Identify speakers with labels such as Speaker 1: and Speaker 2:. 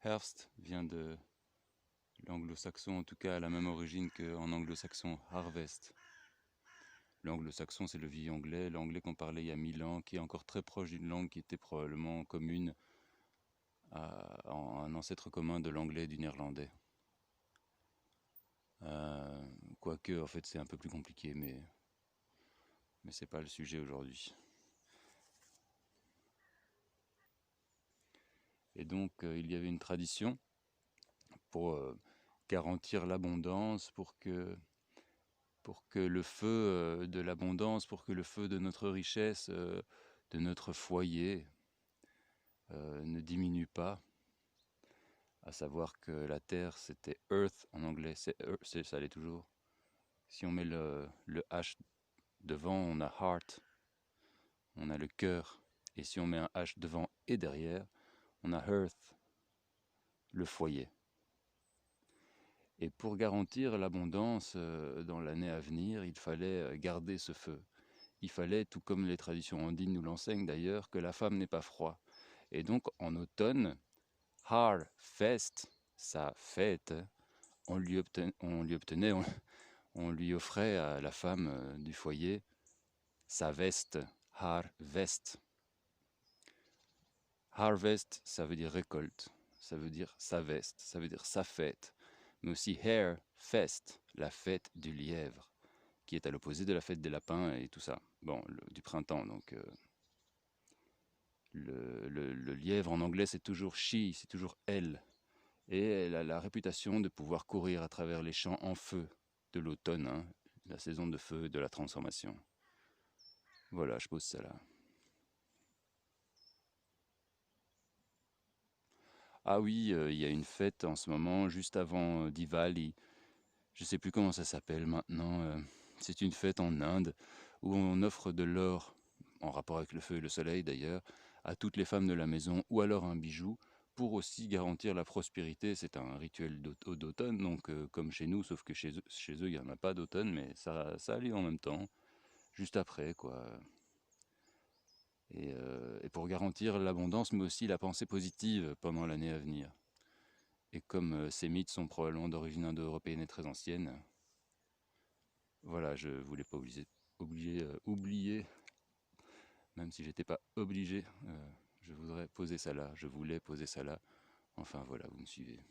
Speaker 1: Herbst vient de l'anglo-saxon, en tout cas à la même origine qu'en anglo-saxon harvest. L'anglo-saxon c'est le vieil anglais, l'anglais qu'on parlait il y a 1000 ans, qui est encore très proche d'une langue qui était probablement commune à un ancêtre commun de l'anglais et du néerlandais. Quoique en fait c'est un peu plus compliqué, mais c'est pas le sujet aujourd'hui. Et donc il y avait une tradition pour garantir l'abondance, pour que le feu de l'abondance, pour que le feu de notre richesse, de notre foyer, ne diminue pas. À savoir que la terre, c'était earth en anglais, ça l'est toujours. Si on met le H devant, on a heart, on a le cœur. Et si on met un H devant et derrière, on a hearth, le foyer. Et pour garantir l'abondance dans l'année à venir, il fallait garder ce feu. Il fallait, tout comme les traditions andines nous l'enseignent d'ailleurs, que la femme n'ait pas froid. Et donc en automne, Harfest, sa fête, on lui offrait à la femme du foyer sa veste, Harvest. Harvest, ça veut dire récolte, ça veut dire sa veste, ça veut dire sa fête. Mais aussi Hare Fest, la fête du lièvre, qui est à l'opposé de la fête des lapins et tout ça. Bon, du printemps, donc le lièvre en anglais c'est toujours she, c'est toujours elle. Et elle a la réputation de pouvoir courir à travers les champs en feu de l'automne, hein, la saison de feu de la transformation. Voilà, je pose ça là. Ah oui, il y a une fête en ce moment, juste avant Diwali. Je sais plus comment ça s'appelle maintenant. C'est une fête en Inde où on offre de l'or, en rapport avec le feu et le soleil d'ailleurs, à toutes les femmes de la maison, ou alors un bijou, pour aussi garantir la prospérité. C'est un rituel d'automne, donc comme chez nous, sauf que chez eux, il n'y en a pas d'automne, mais ça a lieu en même temps, juste après, quoi. Et pour garantir l'abondance, mais aussi la pensée positive pendant l'année à venir. Et comme ces mythes sont probablement d'origine indo-européenne et très ancienne, voilà, je voulais pas oublier, même si j'étais pas obligé, je voudrais poser ça là, je voulais poser ça là. Enfin voilà, vous me suivez.